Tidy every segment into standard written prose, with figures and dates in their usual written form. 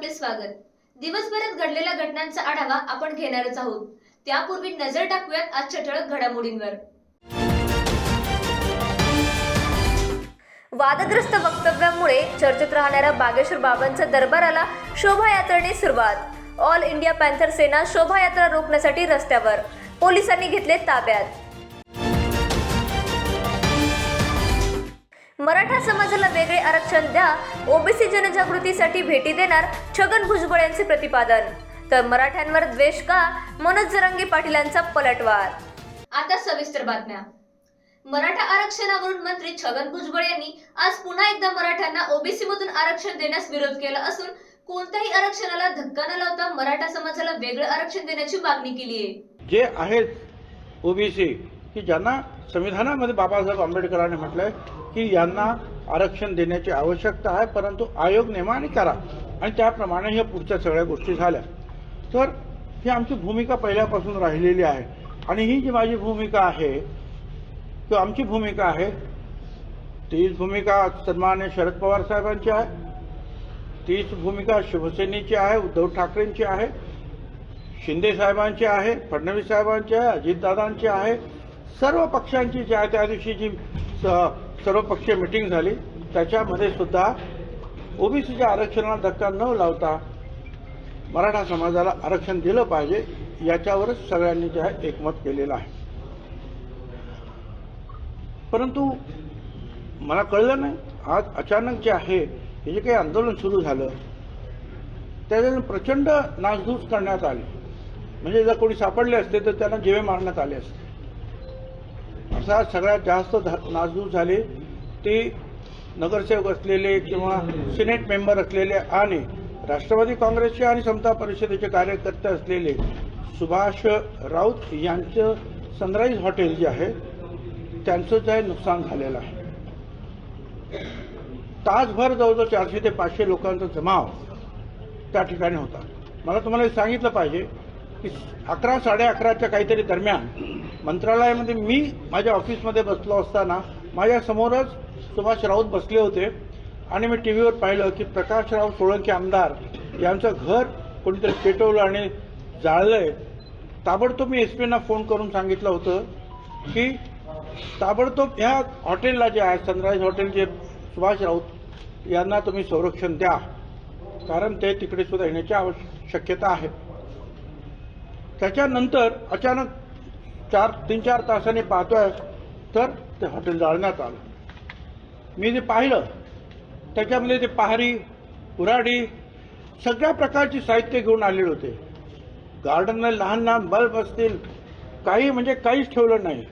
आपले स्वागत। दिवसभरात घडलेल्या घटनांचा आढावा आपण घेणारच आहोत। त्यापूर्वी नजर टाकूयात आजच्या ठळक घडामोडींवर। वादग्रस्त वक्तव्यामुळे चर्चेत राहणाऱ्या बागेश्वर बाबांच्या दरबाराला शोभायात्रेने सुरुवात। ऑल इंडिया पॅन्थर सेना शोभायात्रा रोखण्यासाठी रस्त्यावर, पोलिसांनी घेतले ताब्यात। मराठा समाजाला वेगळे आरक्षण द्या, ओबीसी जनजागृतीसाठी भेटी देणार छगन भुजबळ यांचे प्रतिपादन। तर मराठ्यांवर द्वेष का, मनोज जरांगे पाटीलांचा पलटवार। आता सविस्तर बातम्या। मराठा आरक्षणावरून मंत्री छगन भुजबळ यांनी आज पुन्हा एकदा मराठ्यांना ओबीसी मधून आरक्षण देण्यास विरोध केला असून कोणत्याही आरक्षणाला धक्का न लावता मराठा समाजाला वेगळे आरक्षण देण्याची मागणी केली आहे। जे आहेत ओबीसी की ज्यांना संविधानामध्ये बाबासाहेब आंबेडकरांनी म्हटलंय की यांना आरक्षण देण्याची आवश्यकता आहे, परंतु आयोग नेमाने करा आणि त्याप्रमाणे ह्या पुढच्या सगळ्या गोष्टी झाल्या। तर ही आमची भूमिका पहिल्यापासून राहिलेली आहे आणि ही जी माझी भूमिका आहे किंवा आमची भूमिका आहे तीच भूमिका सन्माननीय शरद पवार साहेबांची आहे, तीच भूमिका शिवसेनेची आहे, उद्धव ठाकरेंची आहे, शिंदे साहेबांची आहे, फडणवीस साहेबांची आहे, अजितदादांची आहे, सर्व पक्षांची जी आहे। त्या दिवशी जी सर्वपक्षीय मीटिंग झाली त्याच्यामध्ये सुद्धा ओबीसीच्या आरक्षणाला धक्का न लावता मराठा समाजाला आरक्षण दिलं पाहिजे याच्यावरच सगळ्यांनी जे आहे एकमत केलेलं आहे। परंतु मला कळलं नाही, आज अचानक जे आहे हे जे काही आंदोलन सुरू झालं त्याच्यातून प्रचंड नासधूस करण्यात आली। म्हणजे जर कोणी सापडले असते तर त्यांना जीवे मारण्यात आले असते। असा सगळ्यात जास्त नासधूस झाली ती नगरसेवक असलेले किंवा सिनेट मेंबर असलेले आणि राष्ट्रवादी काँग्रेसचे आणि समता परिषदेचे कार्यकर्ते असलेले सुभाष राऊत यांचं सनराईज हॉटेल जे आहे त्यांचं जे नुकसान झालेलं आहे। तासभर जवळजवळ 400 ते 500 लोकांचा जमाव त्या ठिकाणी होता। मला तुम्हाला सांगितलं पाहिजे की 11 11:30च्या काहीतरी दरम्यान मंत्रालयामध्ये मी माझ्या ऑफिसमध्ये बसलो असताना माझ्या समोरच सुभाष राऊत बसले होते आणि मी टीव्हीवर पाहिलं की प्रकाशराव सोळंके आमदार यांचं घर कोणीतरी पेटवलं आणि जाळलंय। ताबडतोब मी एसपींना फोन करून सांगितलं होतं की ताबडतोब ह्या हॉटेलला जे आहे सनराईज हॉटेल जे सुभाष राऊत यांना तुम्ही संरक्षण द्या, कारण ते तिकडे सुद्धा येण्याची शक्यता आहे। त्याच्यानंतर अचानक 3-4 तासांनी पाहतोय तर ते हॉटेल जाळण्यात आलं। मी जे पाहिलं त्याच्यामध्ये ते पहारी कुऱ्हाडी सगळ्या प्रकारची साहित्य घेऊन आलेले होते। गार्डनमध्ये लहान लहान बल्ब असतील, काही म्हणजे काहीच ठेवलं नाही।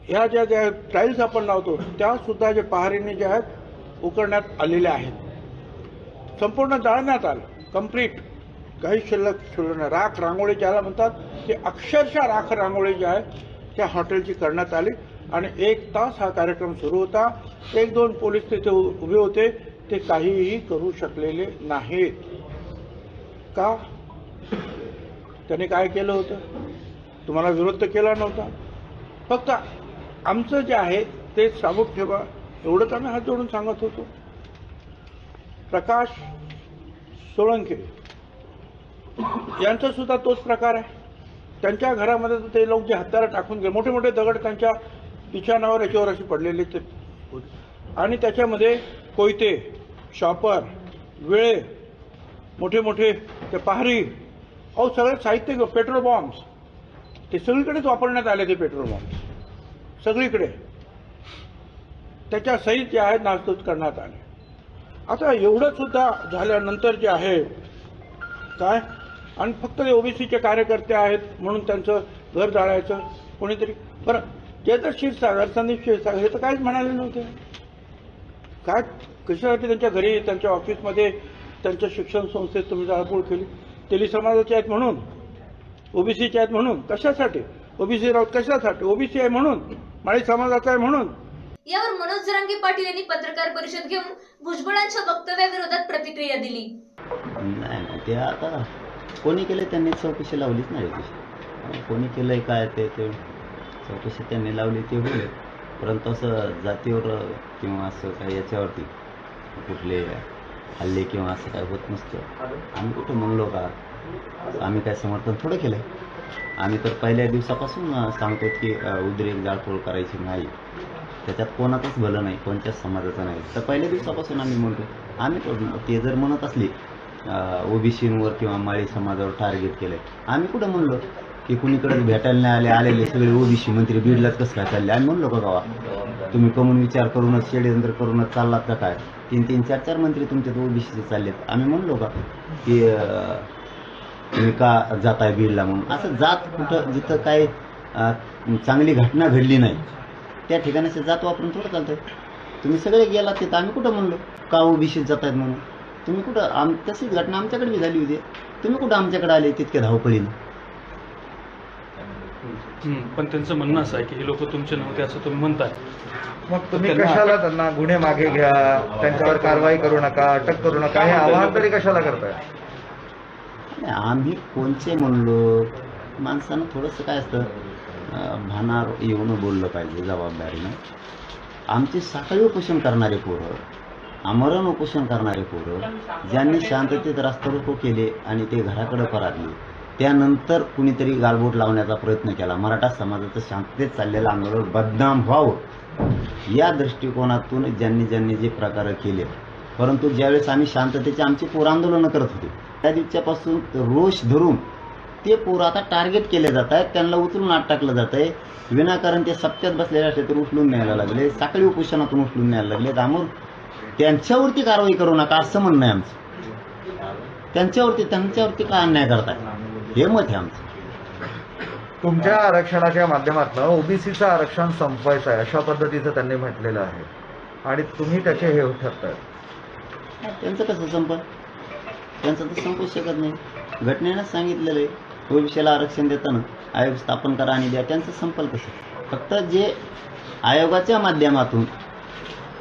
ह्या ज्या टाईल्स आपण लावतो त्या सुद्धा जे पहारीने जे आहेत उकरण्यात आलेल्या आहेत। संपूर्ण जाळण्यात आलं कम्प्लीट, काही शिल्लक ठेवलं नाही। राख रांगोळी ज्याला म्हणतात ते अक्षरशः राख रांगोळी जी आहे त्या हॉटेलची करण्यात आली आणि 1 तास हा कार्यक्रम सुरू होता। 1-2 पोलीस तिथे उभे होते, ते काहीही करू शकलेले नाहीत। का? त्यांनी काय केलं होतं? तुम्हाला विरोध तर केला नव्हता, फक्त आमचं जे आहे ते साबूत ठेवा एवढंच आम्ही हात जोडून सांगत होतो। प्रकाश सोळंके यांचा सुद्धा तोच प्रकार आहे। त्यांच्या घरामध्ये ते लोक जे हत्यारं टाकून गेले, मोठे मोठे दगड त्यांच्या बिछाणावर याच्यावर असे पडलेले ते आणि त्याच्यामध्ये कोयते, शॉपर, विळे, मोठे मोठे ते पहारी, अहो सगळं साहित्य, पेट्रोल बॉम्ब्स, ते सगळीकडेच वापरण्यात आले। ते पेट्रोल बॉम्ब्स सगळीकडे त्याच्या सहित जे आहेत नासधूस करण्यात आले। आता एवढं सुद्धा झाल्यानंतर जे आहे काय, आणि फक्त ओबीसीचे कार्यकर्ते आहेत म्हणून त्यांचं घर जाळायचं कोणीतरी। बरं, जे तर क्षीरसागर, संदीप क्षीरसागर हे तर काहीच म्हणाले नव्हते। काय कशासाठी त्यांच्या घरी, त्यांच्या ऑफिसमध्ये, त्यांच्या शिक्षण संस्थेत तुम्ही जाळपोळ केली? तेली समाजाचे आहेत म्हणून, ओबीसीचे आहेत म्हणून? कशासाठी? ओबीसी राऊत कशासाठी? ओबीसी आहे म्हणून, माळी समाजाचा आहे म्हणून। यावर मनोज जरांगे पाटील यांनी पत्रकार परिषद घेऊन भुजबळांच्या वक्तव्याविरोधात प्रतिक्रिया दिली। नाही, ते आता कोणी केले त्यांनी चौकशी लावलीच नाही। कोणी केलंय काय ते चौकशी त्यांनी लावली ते होईल, परंतु असं जातीवर किंवा असं काही याच्यावरती कुठले हल्ले किंवा असं काय होत नसतं. आम्ही कुठं म्हणलो का? आम्ही काय समर्थन थोडं केलं आहे. आम्ही तर पहिल्या दिवसापासून सांगतो की उद्रेक जाळपोळ करायची नाही, त्याच्यात कोणाचंच भलं नाही, कोणत्याच समाजाचं नाही. तर पहिल्या दिवसापासून आम्ही म्हणतो. आम्ही ते जर म्हणत असली ओबीसींवर किंवा माळी समाजावर टार्गेट केलं आहे, आम्ही कुठं म्हणलो की कुणीकडेच भेटायला नाही आलेले सगळे ओबीसी मंत्री बीडलाच कसं काय चालले? आम्ही म्हणलो का गावा तुम्ही कमून विचार करूनच षडयंत्र करूनच चाललात का काय? 3-3, 4-4 मंत्री तुमचे ओबीसीचे चाललेत. आम्ही म्हणलो का की तुम्ही का जाताय बीडला म्हणून? असं जात कुठं जिथं काय चांगली घटना घडली नाही त्या ठिकाणाचे जात वापरून थोडं चालतंय. तुम्ही सगळे गेलात तिथं, आम्ही कुठं म्हणलो का ओबीसीत जात आहेत म्हणून? तुम्ही कुठं तशीच घटना आमच्याकडे बी झाली होती. तुम्ही कुठं आमच्याकडे आले तितक्या धावपळीनं? पण त्यांचं म्हणणं असं आहे की हे लोक तुमचे नव्हते असं तुम्ही म्हणताय. मग तुम्ही कशाला त्यांना गुन्हे मागे घ्या, त्यांच्यावर कारवाई करू नका, अटक करू नका, हे आवाहन तरी कशाला करताय? आम्ही कोणचे म्हणलो? माणसानं थोडंसं काय असतं भानार येऊन बोललं पाहिजे जबाबदारीनं. आमचे साखळी उपोषण करणारे पोरं, आमरण उपोषण करणारे पोरं, ज्यांनी शांततेत रस्ता रोको केले आणि ते घराकडे परतले, त्यानंतर कुणीतरी गालबोट लावण्याचा प्रयत्न केला. मराठा समाजाचं शांततेत चाललेलं आंदोलन बदनाम व्हावं या दृष्टिकोनातून ज्यांनी जे प्रकार केले. परंतु ज्यावेळेस आम्ही शांततेचे आमची पोर आंदोलनं करत होते त्या दिवसापासून रोष धरून ते पोरं आता टार्गेट केले जात आहेत, त्यांना उचलून आत टाकलं जात आहे. विनाकारण ते सप्त्यात बसलेले असले तर उचलून न्यायला लागले, साखळी उपोषणातून उचलून न्यायला लागले. त्यामुळे त्यांच्यावरती कारवाई करू नका असं म्हणणं आहे आमचं. त्यांच्यावरती काय अन्याय करताय हे मत आहे आमचं. तुमच्या आरक्षणाच्या माध्यमातून ओबीसीचं आरक्षण संपवायचं आहे अशा पद्धतीचं त्यांनी म्हटलेलं आहे आणि तुम्ही त्याचे हे ठरताय. त्यांचं कसं संपल? त्यांचं तर संपू शकत नाही. घटनेनंच सांगितलेलं आहे ओबीसीला आरक्षण देताना आयोग स्थापन करा आणि द्या. त्यांचं संपल कसं? फक्त जे आयोगाच्या माध्यमातून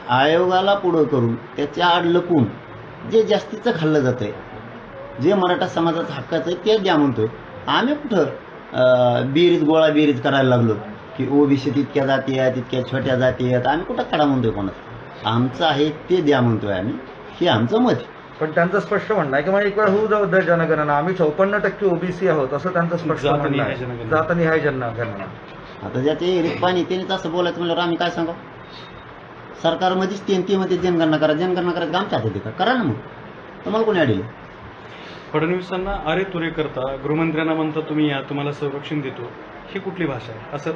आयोगाला पुढं करून त्याच्या आड लपून जे जास्तीचं खाल्लं जातं आहे, जे मराठा समाजाचं हक्काचं आहे ते द्या म्हणतोय. आम्ही कुठं गोळा बेरीज करायला लागलो की ओबीसी तितक्या जाती आहेत, तितक्या छोट्या जाती आहेत. आम्ही कुठं कडा म्हणतोय कोणाचं? आमचं आहे ते द्या म्हणतोय आम्ही, हे आमचं मत आहे. पण त्यांचं स्पष्ट म्हणणं आहे की मग एक वेळ होऊ जाऊ द्या जनगणना, आम्ही 54% ओबीसी आहोत असं त्यांचं स्पष्ट म्हणणं आहे. जातनिहाय जनगणना. आता ज्याचे रितपाणी त्यांनीच असं बोलायचं म्हणल्यावर आम्ही काय सांगा? सरकारमध्येच TNT-मध्ये जनगणना करायचं आमच्या हातात का? करा ना मग. तुम्हाला कोणी अडेल? फडणवीसांना अरे तुरे करता, गृहमंत्र्यांना म्हणता तुम्ही या, तुम्हाला संरक्षण देतो, ही कुठली भाषा आहे असं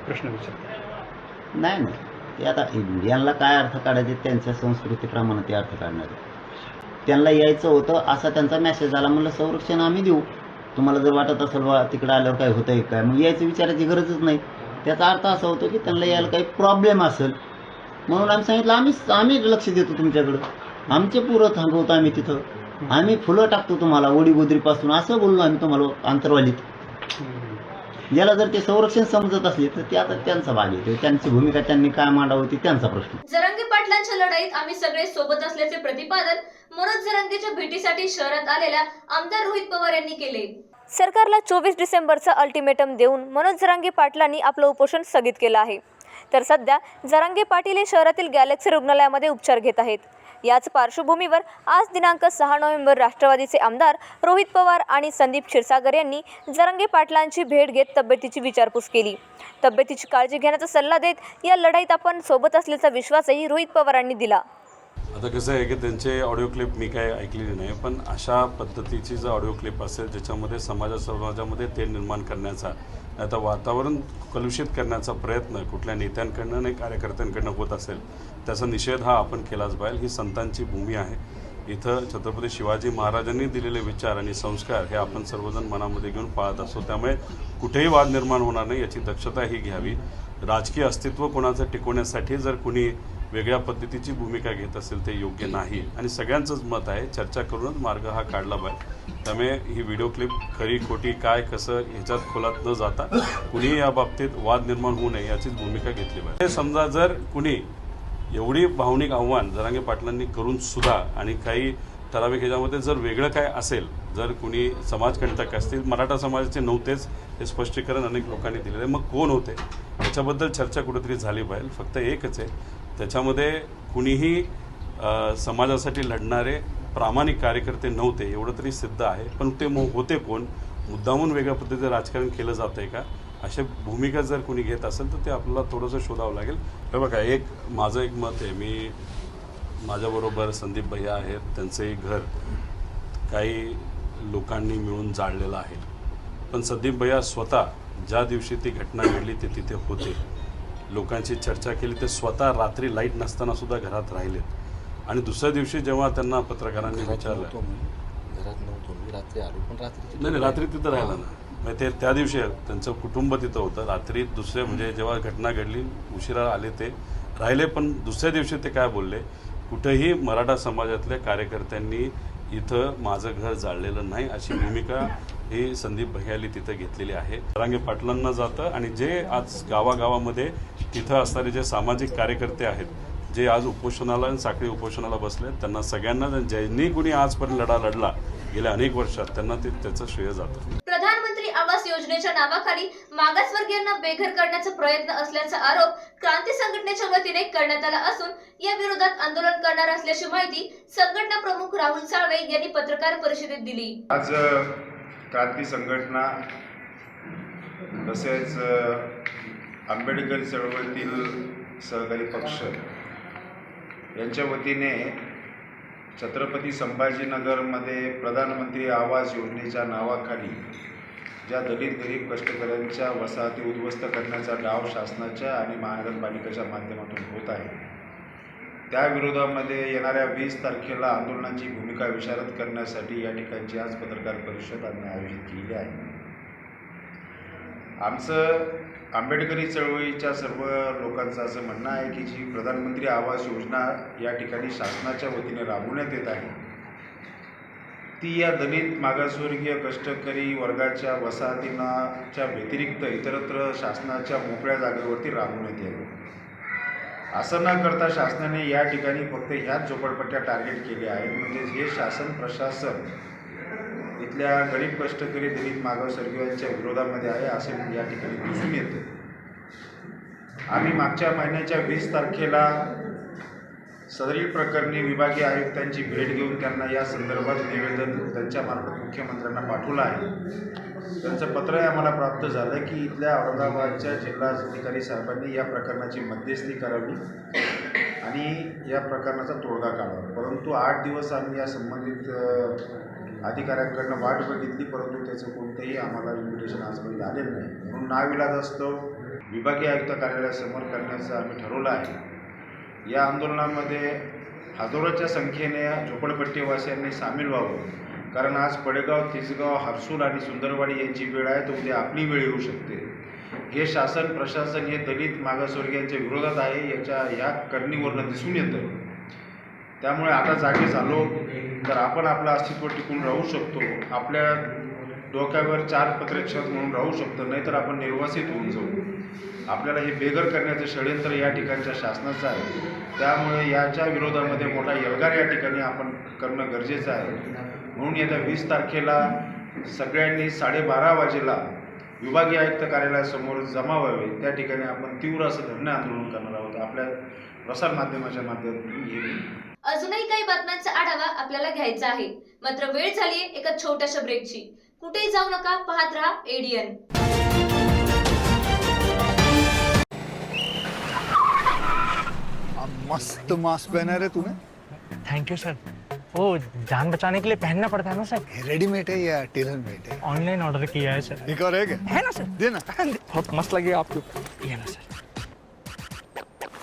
प्रश्न विचारतो. नाही ते आता इंडियनला काय अर्थ काढायचे त्यांच्या संस्कृतीप्रमाणे ते अर्थ काढणार. त्यांना यायचं होतं असा त्यांचा मेसेज आला, म्हणलं संरक्षण आम्ही देऊ, तुम्हाला जर वाटत असेल बा तिकडे आल्यावर काय होतंय काय, मग यायचं विचारायची गरजच नाही. त्याचा अर्थ असा होतो की त्यांना यायला काही प्रॉब्लेम असेल म्हणून आम्ही सांगितलं आम्ही लक्ष देतो तुमच्याकडं, आमचे पुरं थांबवतो आम्ही तिथं, आम्ही फुलं टाकतो तुम्हाला ओडीगोदरीपासून, असं बोललो आम्ही तुम्हाला अंतरवालीत. ज्याला जर ते संरक्षण समजत असले तर ते आता त्यांचा भाग येतो, त्यांची भूमिका त्यांनी काय मांडावी ती त्यांचा प्रश्न. जरांगे पाटलांच्या लढाईत आम्ही सगळे सोबत असल्याचे प्रतिपादन मनोज जरांगेच्या भेटीसाठी शहरात आलेल्या आमदार रोहित पवार यांनी केले. सरकारला 24 डिसेंबरचा अल्टिमेटम देऊन मनोज जरांगे पाटलांनी आपलं उपोषण स्थगित केलं आहे. तर सध्या जरांगे पाटील हे शहरातील गॅलेक्सी रुग्णालयामध्ये उपचार घेत आहेत. याच पार्श्वभूमीवर आज दिनांक 6 नोव्हेंबर राष्ट्रवादीचे आमदार रोहित पवार आणि संदीप क्षीरसागर यांनी जरांगे पाटलांची भेट घेत तब्येतीची विचारपूस केली. तब्येतीची काळजी घेण्याचा सल्ला देत या लढाईत आपण सोबत असल्याचा विश्वासही रोहित पवारांनी दिला. आता कसं आहे की त्यांचे ऑडिओ क्लिप मी काय ऐकलेली नाही, पण अशा पद्धतीची जर ऑडिओ क्लिप असेल ज्याच्यामध्ये समाजामध्ये ते निर्माण करण्याचा, आता वातावरण कलुषित करण्याचा प्रयत्न कुठल्या नेत्यांकडनं आणि कार्यकर्त्यांकडनं होत असेल त्याचा निषेध हा आपण केलाच पाहिजे. ही संतांची भूमी आहे. इथं छत्रपती शिवाजी महाराजांनी दिलेले विचार आणि संस्कार हे आपण सर्वजण मनामध्ये घेऊन पाळत असतो. त्यामुळे कुठेही वाद निर्माण होणार नाही याची दक्षता ही घ्यावी. राजकीय अस्तित्व कोणाचं टिकवण्यासाठी जर कुणी वेगळ्या पद्धतीची भूमिका घेत असेल ते योग्य नाही आणि सगळ्यांचंच मत आहे, चर्चा करूनच मार्ग हा काढला पाहिजे. त्यामुळे ही व्हिडिओ क्लिप खरी खोटी काय कसं ह्याच्यात खोलात न जाता कुणी या बाबतीत वाद निर्माण होऊ नये याचीच भूमिका घेतली पाहिजे. समजा जर कुणी एवढी भावनिक आव्हान जरांगे पाटलांनी करून सुद्धा आणि काही ठराविक ह्याच्यामध्ये जर वेगळं काय असेल, जर कुणी समाजकंटक असतील, मराठा समाजाचे नव्हतेच हे स्पष्टीकरण अनेक लोकांनी दिलेलं आहे, मग कोण होते याच्याबद्दल चर्चा कुठेतरी झाली पाहिजे. फक्त एकच आहे, त्याच्यामध्ये कुणीही समाजासाठी लढणारे प्रामाणिक कार्यकर्ते नव्हते एवढं तरी सिद्ध आहे. पण ते होते कोण, मुद्दामून वेगळ्या पद्धतीचं राजकारण केलं जातं आहे का, अशा भूमिका जर कोणी घेत असेल तर ते आपल्याला थोडंसं शोधावं लागेल. हे बघा, माझं एक मत आहे, मी माझ्याबरोबर संदीप भैया आहेत, त्यांचंही घर काही लोकांनी मिळून जाळलेलं आहे. पण संदीप भैया स्वतः ज्या दिवशी ती घटना घडली ते तिथे होते, लोकांची चर्चा केली, ते स्वतः रात्री लाईट नसताना सुद्धा घरात राहिलेत. आणि दुसऱ्या दिवशी जेव्हा त्यांना पत्रकारांनी विचारलं, घरात नव्हतो मी, रात्री आलो, पण रात्री नाही रात्री तिथं राहिला ना, म्हणजे ते त्या दिवशी त्यांचं कुटुंब तिथं होतं. रात्री दुसऱ्या म्हणजे जेव्हा घटना घडली उशिरा आले ते राहिले. पण दुसऱ्या दिवशी ते काय बोलले, कुठेही मराठा समाजातल्या कार्यकर्त्यांनी इथं माझं घर जाळलेलं नाही, अशी भूमिका ही संदीप भैयाली तिथं घेतलेली आहे. जरांगे पाटलांना जातं आणि जे आज गावागावामध्ये तिथं असणारे जे सामाजिक कार्यकर्ते आहेत, जे आज उपोषणाला आणि साखळी उपोषणाला बसले, त्यांना सगळ्यांना, ज्यांनी कुणी आजपर्यंत लढा लढला गेल्या अनेक वर्षात, त्यांना त्याचं श्रेय जातं. प्रधानमंत्री आवास योजनेच्या नावाखाली मागासवर्गीयांना बेघर करण्याचा प्रयत्न असल्याचा आरोप क्रांती संघटनेच्या वतीने करण्यात आला असून या विरोधात आंदोलन करणार असल्याची माहिती संघटना प्रमुख राहुल साळवे यांनी पत्रकार परिषदेत दिली. आज क्रांती संघटना तसेच आंबेडकर चळवळीतील सहकारी पक्ष यांच्या वतीने छत्रपती संभाजीनगरमध्ये प्रधानमंत्री आवास योजनेच्या नावाखाली ज्या दलित गरीब कष्टकऱ्यांच्या वसाहती उद्ध्वस्त करण्याचा डाव शासनाच्या आणि महानगरपालिकेच्या माध्यमातून होत आहे, त्या विरोधामध्ये येणाऱ्या 20 तारखेला आंदोलनाची भूमिका विशारद करण्यासाठी या ठिकाणची आज पत्रकार परिषद आम्ही आयोजित केली आहे. आमचं आंबेडकरी चळवळीच्या सर्व लोकांचं असं म्हणणं आहे की जी प्रधानमंत्री आवास योजना या ठिकाणी शासनाच्या वतीने राबवण्यात येत आहे, ती या दलित मागासवर्गीय कष्टकरी वर्गाच्या वसाहतींच्या व्यतिरिक्त इतरत्र शासनाच्या मोकळ्या जागेवरती राबवण्यात येईल. असं न करता शासनाने या ठिकाणी फक्त ह्याच झोपडपट्ट्या टार्गेट केल्या आहेत. म्हणजे हे शासन प्रशासन इथल्या गरीब कष्टकरी दलित मागासवर्गीयांच्या विरोधामध्ये आहे असे या ठिकाणी दिसून येते. आम्ही मागच्या महिन्याच्या 20 तारखेला सदरील प्रकरणी विभागीय आयुक्तांची भेट घेऊन त्यांना या संदर्भात निवेदन त्यांच्यामार्फत मुख्यमंत्र्यांना पाठवलं आहे. त्यांचं पत्रही आम्हाला प्राप्त झालं की इथल्या औरंगाबादच्या जिल्हाधिकारी साहेबांनी या प्रकरणाची मध्यस्थी करावी आणि या प्रकरणाचा तोडगा काढावा. परंतु 8 दिवस आम्ही या संबंधित अधिकाऱ्यांकडनं वाट बघितली, परंतु त्याचं कोणतंही आम्हाला इन्व्हिटेशन आजपर्यंत आलेलं नाही. म्हणून नाविलाजास्तव विभागीय आयुक्त कार्यालयासमोर करण्याचं आम्ही ठरवलं आहे. या आंदोलनामध्ये हजारोच्या संख्येने झोपडपट्टीवासियांनी सामील व्हावं, कारण आज पडेगाव, तिसगाव, हर्सूल आणि सुंदरवाडी यांची वेळ आहे, तर उद्या आपली वेळ येऊ शकते. हे शासन प्रशासन हे दलित मागासवर्गीयांच्या विरोधात आहे, ह्या करणीवरनं दिसून येतं. त्यामुळे आता जागे झालो तर आपण आपलं अस्तित्व टिकून राहू शकतो, आपल्या डोक्यावर 4 पत्रे छत म्हणून राहू शकतो, नाहीतर आपण निर्वासित होऊन जाऊ. आपल्याला हे बेघर करण्याचं षडयंत्र या ठिकाणच्या शासनाचं आहे. त्यामुळे याच्या विरोधामध्ये मोठा एल्गार या ठिकाणी आपण करणं गरजेचं आहे. म्हणून येत्या 20 तारखेला सगळ्यांनी 12:30 वाजेला विभागीय आयुक्त कार्यालयासमोर जमा व्हावे. त्या ठिकाणी आपण तीव्र असं धरणे आंदोलन करणार आहोत. आपल्या प्रसारमाध्यमाच्या माध्यमातून अजूनही काही बातम्यांचा आढावा आपल्याला घ्यायचा आहे, मात्र वेळ झालीये एका छोट्याशा ब्रेकची. कुठेही जाऊ नका, पाहत रहा एडीएन. मस्त मास्क पहना रे तूने. Thank you sir. वो जान बचाने के लिए पहनना पड़ता है ना सर. रेडीमेड है या टेलर मेड है? ऑनलाइन ऑर्डर किया है सर. एक और है क्या? है ना सर. देना. बहुत मस्त लगे आपको. ये ना सर.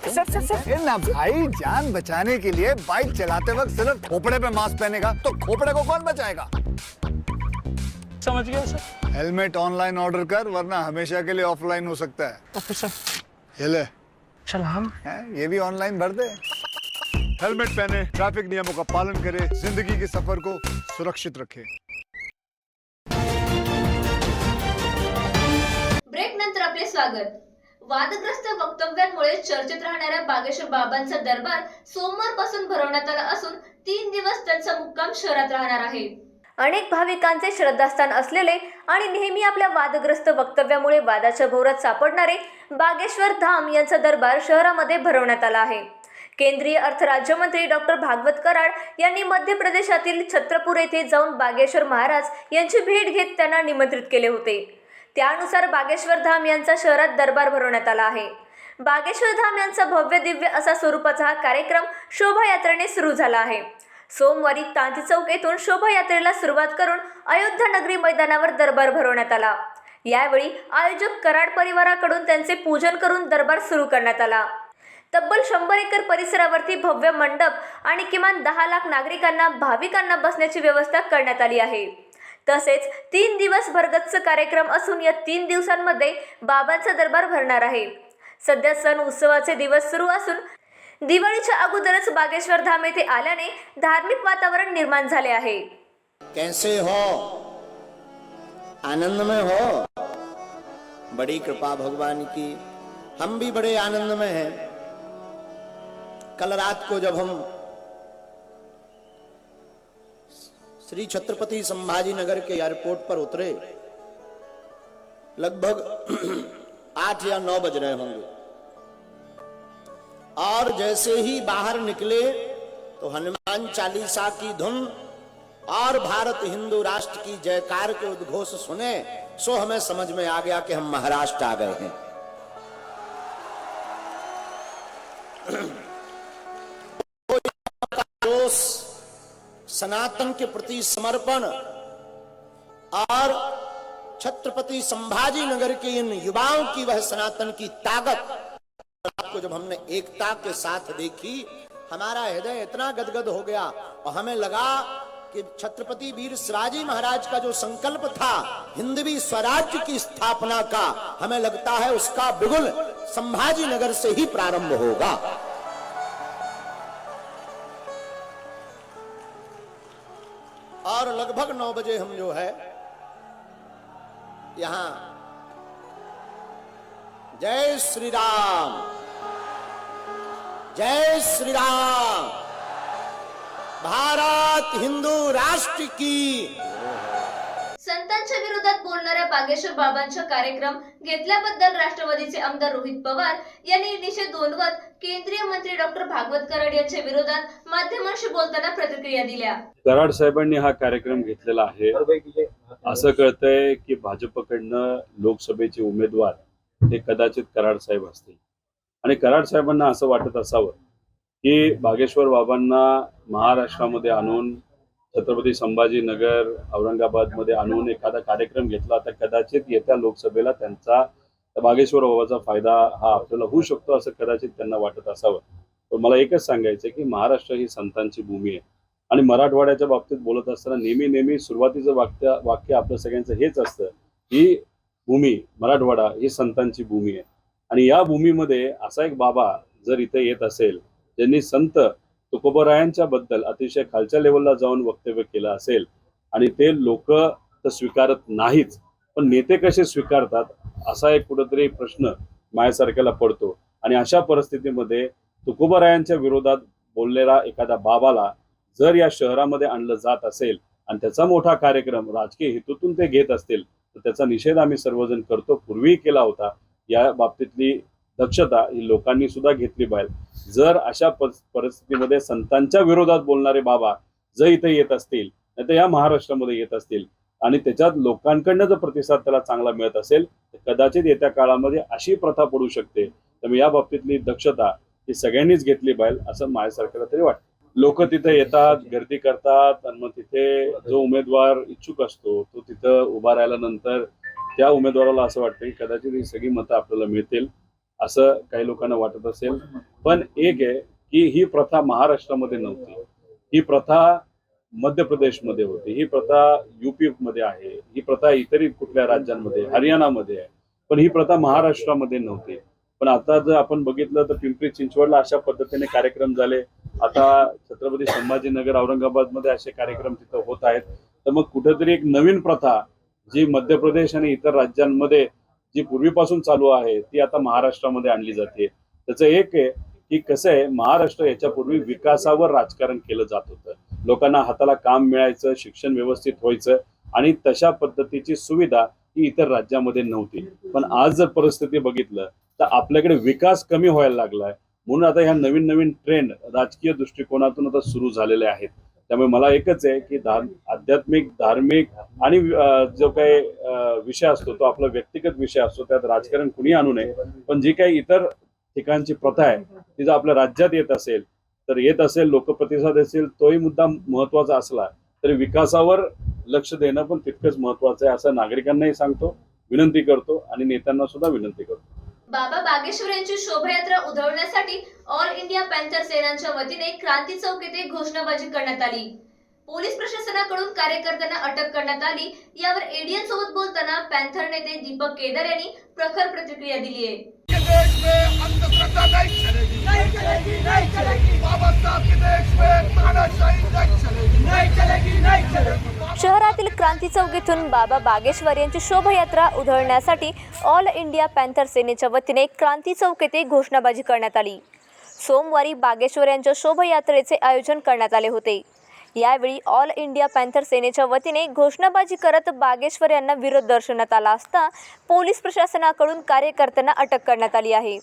सर ना भाई, जान बचाने के लिए बाइक चलाते वक्त सिर्फ खोपड़े पे मास्क पहनेगा तो खोपड़े को कौन बचाएगा? समझ गया सर. हेलमेट ऑनलाइन ऑर्डर कर, वरना हमेशा के लिए ऑफलाइन हो सकता है. Okay sir. ये ले. चल हम ये भी ऑनलाइन भर दे. हेलमेट पहने, ट्रैफिक नियमों का पालन करे, जिंदगी के सफर को सुरक्षित रखे. ब्रेक नंतर आपले स्वागत. वादग्रस्त वक्तव्यांमुळे चर्चेत राहणाऱ्या बागेश्वर बाबांचा दरबार सोमवारपासून भरवण्यात आला असून 3 दिवस त्यांचा मुक्काम शहरात राहणार आहे. अनेक भाविकांचे श्रद्धास्थान असलेले आणि नेहमी आपल्या वादग्रस्त वक्तव्यामुळे वादाच्या भोवऱ्यात सापडणारे बागेश्वर धाम यांचा दरबार शहरामध्ये भरवण्यात आला आहे. केंद्रीय अर्थ राज्यमंत्री डॉक्टर भागवत कराड यांनी मध्य प्रदेशातील छत्रपूर येथे जाऊन बागेश्वर महाराज यांची भेट घेत त्यांना निमंत्रित केले होते. त्यानुसार बागेश्वर धाम यांचा शहरात दरबार भरवण्यात आला आहे. बागेश्वर धाम यांचा भव्य दिव्य असा स्वरूपाचा हा कार्यक्रम शोभायात्रेने सुरू झाला आहे. सोमवारी क्रांती चौक येथून शोभायात्रेला सुरुवात करून अयोध्या नगरी मैदानावर दरबार भरवण्यात आला. यावेळी आयोजक कराड परिवाराकडून त्यांचे पूजन करून दरबार सुरू करण्यात आला. तब्बल 100 एकर परिसरावरती भव्य मंडप आणि किमान 10 लाख नागरिकांना भाविकांना बसण्याची व्यवस्था करण्यात आली आहे. तसेच 3 दिवस भरगच्च कार्यक्रम असून या 3 दिवसांमध्ये बाबांचा दरबार भरणार आहे. सध्या सण उत्सवाचे दिवस सुरू असून दिवाळीच्या अगोदरच बागेश्वर धाम येथे आल्याने धार्मिक वातावरण निर्माण झाले आहे. कैसे हो? आनंद में हो? बड़ी कृपा भगवान की, हम भी बड़े आनंद में हैं. कल रात को जब हम श्री छत्रपति संभाजी नगर के एयरपोर्ट पर उतरे, लगभग 8 या 9 बज रहे होंगे, और जैसे ही बाहर निकले तो हनुमान चालीसा की धुन और भारत हिंदू राष्ट्र की जयकार के उद्घोष सुने, सो हमें समझ में आ गया कि हम महाराष्ट्र आ गए हैं. जोश, सनातन के प्रति समर्पण और छत्रपति संभाजी नगर के इन युवाओं की वह सनातन की ताकत को जब हमने एकता के साथ देखी, हमारा हृदय इतना गदगद हो गया और हमें लगा कि छत्रपति वीर शिवाजी महाराज का जो संकल्प था हिंदवी स्वराज्य की स्थापना का, हमें लगता है उसका बिगुल संभाजी नगर से ही प्रारंभ होगा. और लगभग 9 बजे हम जो है यहां जय श्री राम, जय श्री राम, भारत हिंदू राष्ट्र की. संतांच्या विरोधात बोलणाऱ्या बागेश्वर बाबांचा कार्यक्रम घेतल्याबद्दल राष्ट्रवादीचे आमदार रोहित पवार यांनी निषेध नोंदवत केंद्रीय मंत्री डॉक्टर भागवत कराड यांच्या विरोधात माध्यमांशी बोलताना प्रतिक्रिया दिल्या. कराड साहेबांनी हा कार्यक्रम घेतलेला आहे. असं कळतंय की भाजपकडनं लोकसभेचे उमेदवार हे कदाचित कराड साहेब असतील आणि कराड साहेबांना असं वाटत असावं की बागेश्वर बाबांना महाराष्ट्रामध्ये आणून छत्रपती संभाजीनगर औरंगाबादमध्ये आणून एखादा कार्यक्रम घेतला तर कदाचित येत्या लोकसभेला त्यांचा बागेश्वर बाबाचा फायदा हा आपल्याला होऊ शकतो असं कदाचित त्यांना वाटत असावं. पण मला एकच सांगायचं की महाराष्ट्र ही संतांची भूमी आहे आणि मराठवाड्याच्या बाबतीत बोलत असताना नेहमी सुरुवातीचं वाक्य आपलं सगळ्यांचं हेच असतं की भूमी मराठवाडा ही संतांची भूमी आहे आणि या भूमीमध्ये असा एक बाबा जर इथे येत असेल ज्यांनी संत तुकोबारायांच्या बद्दल अतिशय खालच्या लेवलला जाऊन वक्तव्य केलं असेल आणि ते लोक तर स्वीकारत नाहीच, पण नेते कसे स्वीकारतात असा एक कुठेतरी प्रश्न माझ्यासारख्याला पडतो. आणि अशा परिस्थितीमध्ये तुकोबारायांच्या विरोधात बोललेला एखादा बाबाला जर या शहरामध्ये आणलं जात असेल आणि त्याचा मोठा कार्यक्रम राजकीय हेतूतून ते घेत असतील तर त्याचा निषेध आम्ही सर्वजण करतो, पूर्वीही केला होता. या बाबतीतली दक्षता ही लोकांनी सुद्धा घेतली पाहिजे. जर अशा परिस्थितीमध्ये संतांच्या विरोधात बोलणारे बाबा जर इथे येत असतील नाही तर या महाराष्ट्रामध्ये येत असतील आणि त्याच्यात लोकांकडनं जर प्रतिसाद त्याला चांगला मिळत असेल तर कदाचित येत्या काळामध्ये अशी प्रथा पडू शकते. त्यामुळे या बाबतीतली दक्षता ही सगळ्यांनीच घेतली पाहिजे असं माझ्यासारख्याला तरी वाटतं. लोक तिथे येतात, गर्दी करतात आणि मग तिथे जो उमेदवार इच्छुक असतो तो तिथं उभा राहिल्यानंतर त्या उमेदवाराला असं वाटतं की कदाचित ही सगळी मतं आपल्याला मिळतील असं काही लोकांना वाटत असेल. पण एक आहे की ही प्रथा महाराष्ट्रामध्ये नव्हती, ही प्रथा मध्य प्रदेशमध्ये होती, ही प्रथा युपी मध्ये आहे, ही प्रथा इतरही कुठल्या राज्यांमध्ये हरियाणामध्ये आहे, पण ही प्रथा महाराष्ट्रामध्ये नव्हती. पण आता जर आपण बघितलं तर पिंपरी चिंचवडला अशा पद्धतीने कार्यक्रम झाले, आता छत्रपती संभाजीनगर औरंगाबादमध्ये असे कार्यक्रम तिथं होत आहेत. तर मग कुठेतरी एक नवीन प्रथा जी मध्य प्रदेश आणि इतर राज्यांमध्ये जी पूर्वीपासून चालू आहे ती आता महाराष्ट्रामध्ये आणली जाते. त्याचं एक आहे की कसं आहे, महाराष्ट्र याच्यापूर्वी विकासावर राजकारण केलं जात होतं. लोकांना हाताला काम मिळायचं, शिक्षण व्यवस्थित व्हायचं आणि तशा पद्धतीची सुविधा ही इतर राज्यामध्ये नव्हती. पण आज जर परिस्थिती बघितलं तर आपल्याकडे विकास कमी व्हायला लागलाय, म्हणून आता ह्या नवीन नवीन ट्रेंड राजकीय दृष्टिकोनातून आता सुरू झालेले आहेत. त्यामुळे मला एकच आहे की आध्यात्मिक, धार्मिक आणि जो काही विषय असतो तो आपला व्यक्तिगत विषय असतो, त्यात राजकारण कुणी आणू नये. पण जी काही इतर ठिकाणची प्रथा आहे ती जर आपल्या राज्यात येत असेल, लोकप्रतिसाद असेल, तोही मुद्दा महत्वाचा असला तरी विकासावर लक्ष देणं पण तितकंच महत्वाचं आहे असं नागरिकांनाही सांगतो, विनंती करतो आणि नेत्यांना सुद्धा विनंती करतो. बाबा बागेश्वर यांची शोभायात्रा उधळण्यासाठी ऑल इंडिया पॅन्थर सेनाच्या वतीने क्रांती चौक येथे घोषणाबाजी करण्यात आली. पोलीस प्रशासनाकडून कार्यकर्त्यांना अटक करण्यात आली. यावर एडीएन सोबत बोलताना पॅन्थर नेते दीपक केदार यांनी प्रखर प्रतिक्रिया दिली आहे. शहरातील क्रांती चौक येथून बाबा बागेश्वर यांची शोभायात्रा उधळण्यासाठी ऑल इंडिया पॅन्थर सेनेच्या वतीने क्रांती चौक येथे घोषणाबाजी करण्यात आली. सोमवारी बागेश्वर यांच्या शोभायात्रेचे आयोजन करण्यात आले होते. यावेळी ऑल इंडिया पॅन्थर सेनेच्या वतीने घोषणाबाजी करत बागेश्वर यांना विरोध दर्शवण्यात आला असता पोलीस प्रशासनाकडून कार्यकर्त्यांना अटक करण्यात आली आहे.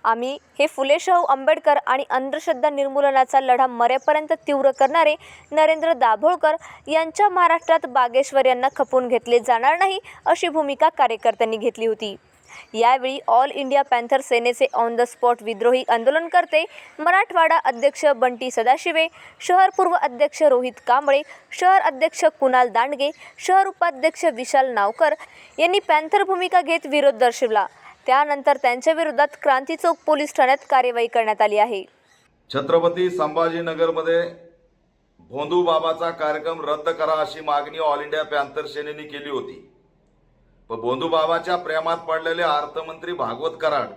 आम्ही हे फुले शाहू आंबेडकर आणि अंधश्रद्धा निर्मूलनाचा लढा मरेपर्यंत तीव्र करणारे नरेंद्र दाभोळकर यांच्या महाराष्ट्रात बागेश्वर यांना खपवून घेतले जाणार नाही अशी भूमिका कार्यकर्त्यांनी घेतली होती. यावेळी ऑल इंडिया पॅन्थर सेनेचे ऑन द स्पॉट विद्रोही आंदोलनकर्ते, मराठवाडा अध्यक्ष बंटी सदाशिवे, शहर पूर्व अध्यक्ष रोहित कांबळे, शहर अध्यक्ष कुणाल दांडगे, शहर उपाध्यक्ष विशाल नावकर यांनी पॅन्थर भूमिका घेत विरोध दर्शवला. त्यानंतर त्यांच्या विरोधात क्रांती चौक पोलीस ठाण्यात कार्यवाही करण्यात आली आहे. छत्रपती संभाजीनगरमध्ये भोंदू बाबाचा कार्यक्रम रद्द करा अशी मागणी ऑल इंडिया पॅन्थर सेनेने केली होती. पण भोंदू बाबाच्या प्रेमात पडलेले अर्थमंत्री भागवत कराड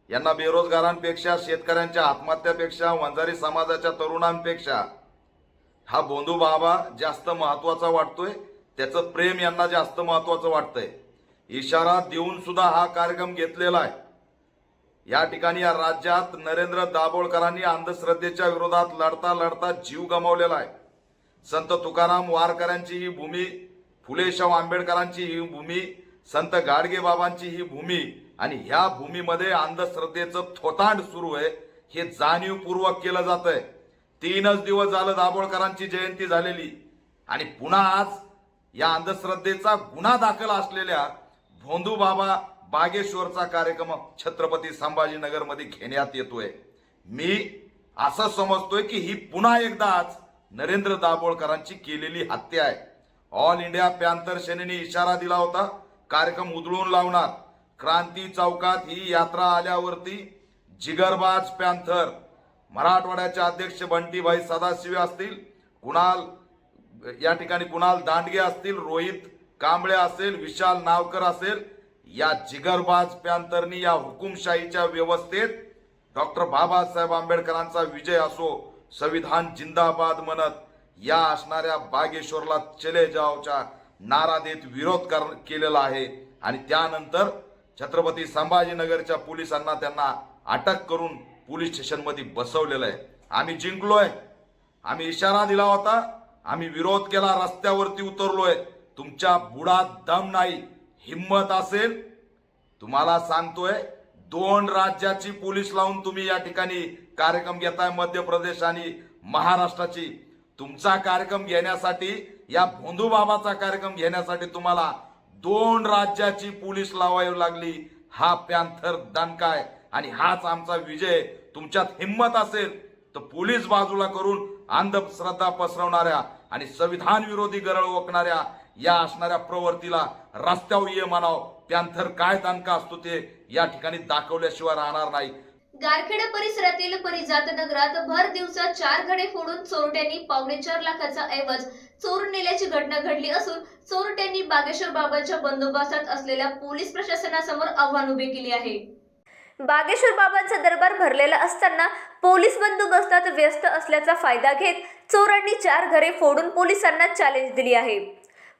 यांना बेरोजगारांपेक्षा, शेतकऱ्यांच्या आत्महत्यापेक्षा, वंजारी समाजाच्या तरुणांपेक्षा हा भोंदू बाबा जास्त महत्वाचा वाटतोय. त्याचं प्रेम यांना जास्त महत्वाचं वाटतंय. इशारा देऊन सुद्धा हा कार्यक्रम घेतलेला आहे. या ठिकाणी या राज्यात नरेंद्र दाभोळकरांनी अंधश्रद्धेच्या विरोधात लढता लढता जीव गमावलेला आहे. संत तुकाराम वारकऱ्यांची ही भूमी, फुले शाहू आंबेडकरांची ही भूमी, संत गाडगे बाबांची ही भूमी आणि ह्या भूमीमध्ये अंधश्रद्धेचं थोतांड सुरू आहे हे जाणीवपूर्वक केलं जातंय. 3च दिवस झालं दाभोळकरांची जयंती झालेली आणि पुन्हा आज या अंधश्रद्धेचा गुन्हा दाखल असलेल्या भोंदू बाबा बागेश्वरचा कार्यक्रम छत्रपती संभाजीनगरमध्ये घेण्यात येतोय. मी असं समजतोय की ही पुन्हा एकदाच नरेंद्र दाभोळकरांची केलेली हत्या आहे. ऑल इंडिया पॅन्थर सेनेने इशारा दिला होता कार्यक्रम उधळून लावणार. क्रांती चौकात ही यात्रा आल्यावरती जिगरबाज पॅन्थर, मराठवाड्याचे अध्यक्ष बंटीभाई सदाशिवे असतील, या ठिकाणी कुणाल दांडगे असतील, रोहित कांबळे असेल, विशाल नावकर असेल, या जिगरबाज पॅन्थरनी या हुकुमशाहीच्या व्यवस्थेत डॉक्टर बाबासाहेब आंबेडकरांचा विजय असो, संविधान जिंदाबाद म्हणत या असणाऱ्या बागेश्वरला चले जाओच्या नारा देत विरोध केलेला आहे. आणि त्यानंतर छत्रपती संभाजीनगरच्या पोलिसांना त्यांना अटक करून पोलीस स्टेशनमध्ये बसवलेलं आहे. आम्ही जिंकलोय. आम्ही इशारा दिला होता, आम्ही विरोध केला, रस्त्यावरती उतरलोय. तुमच्या बुडात दम नाही. हिम्मत असेल, तुम्हाला सांगतोय, 2 राज्याची पोलीस लावून तुम्ही या ठिकाणी कार्यक्रम घेताय, मध्य प्रदेश आणि महाराष्ट्राची. तुमचा कार्यक्रम घेण्यासाठी, या भोंदू बाबाचा कार्यक्रम घेण्यासाठी तुम्हाला 2 राज्याची पोलीस लावावी लागली. हा पॅन्थर दणका आहे आणि हाच आमचा विजय. तुमच्यात हिम्मत असेल तर पोलीस बाजूला करून अंधश्रद्धा पसरवणाऱ्या आणि संविधान विरोधी गरळ ओकणाऱ्या या असणाऱ्या प्रवृत्तीला रस्त्यावर ये म्हणाव. पॅन्थर काय दणका असतो ते या ठिकाणी दाखवल्याशिवाय राहणार नाही. गारखेडा परिसरातील परिजात नगरात भर दिवसा 4 घडे फोडून चोरट्यांनी 4.25 लाखाचा ऐवज चोरून नेल्याची घटना घडली असून चोरट्यांनी बागेश्वर बाबांच्या बंदोबस्तात असलेल्या पोलीस प्रशासनासमोर आव्हान उभे केले आहे. बागेश्वर बाबांचा दरबार भरलेला असताना पोलीस बंदोबस्तात व्यस्त असल्याचा फायदा घेत चोरांनी 4 घरे फोडून पोलिसांना चॅलेंज दिली आहे.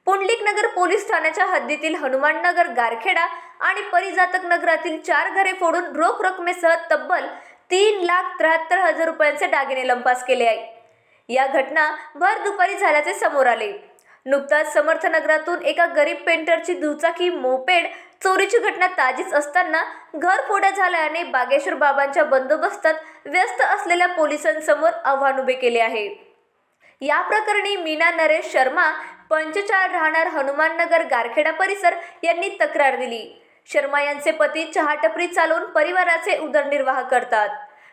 पुंडलिक नगर पोलीस ठाण्याच्या हद्दीतील हनुमान नगर, गारखेडा आणि परिजातक नगरातील 4 घरे फोडून रोख रकमेसह तब्बल 3,73,000 रुपयांचे दागिने लंपास केले आहे. या घटना भर दुपारी झाल्याचे समोर आले. नुकताच समर्थनगरातून एका गरीब पेंटरची दुचाकी मोपेड चोरीची घटना ताजीच असताना घरफोड्या झाल्याने बागेश्वर बाबांच्या बंदोबस्तात व्यस्त असलेल्या पोलिसांसमोर आव्हान उभे केले आहे। या प्रकरणी मीना नरेश शर्मा 45 राहणार हनुमाननगर गारखेडा परिसर यांनी तक्रार दिली। शर्मा यांचे पती चहा टपरी चालवून परिवाराचे उदरनिर्वाह करतात।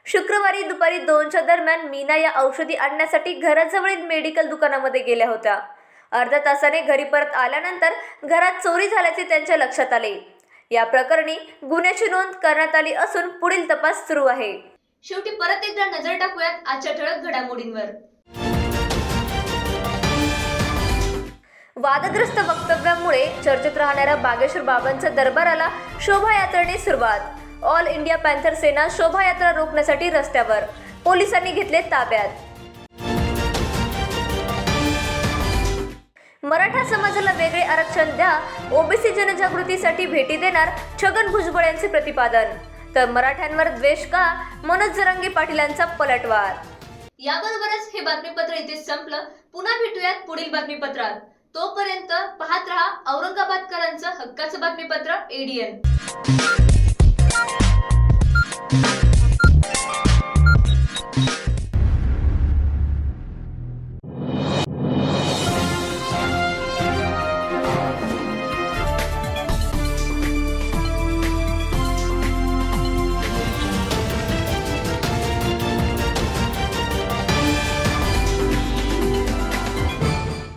शुक्रवारी दुपारी 2च्या दरम्यान मीना या औषधी आणण्यासाठी घराजवळील मेडिकल दुकानामध्ये गेल्या होत्या। अर्ध्या तासाने घरी परत आल्यानंतर घरात चोरी झाल्याचे त्यांच्या लक्षात आले। या प्रकरणी गुन्ह्याची नोंद करण्यात आली असून पुढील तपास सुरू आहे। शेवटी परत एकदा नजर टाकूयात आजच्या ठळक घडामोडींवर। वादग्रस्त वक्तव्यामुळे चर्चेत राहणाऱ्या बागेश्वर बाबांच्या दरबाराला शोभायात्रेने सुरुवात। ऑल इंडिया पॅन्थर सेना शोभायात्रा रोखण्यासाठी रस्त्यावर, पोलिसांनी घेतले ताब्यात। मराठा समाजाला वेगळे आरक्षण द्या, ओबीसी जनजागृतीसाठी भेटी देणार छगन भुजबळ यांचे प्रतिपादन। तर मराठ्यांवर द्वेष का, मनोज जरांगे पाटीलांचा पलटवार। याबरोबरच हे बातमीपत्र इथे संपलं। पुन्हा भेटूयात पुढील बातमीपत्रात। तोपर्यंत पाहत रहा औरंगाबादकरांचं हक्काचं बातमीपत्र ADN।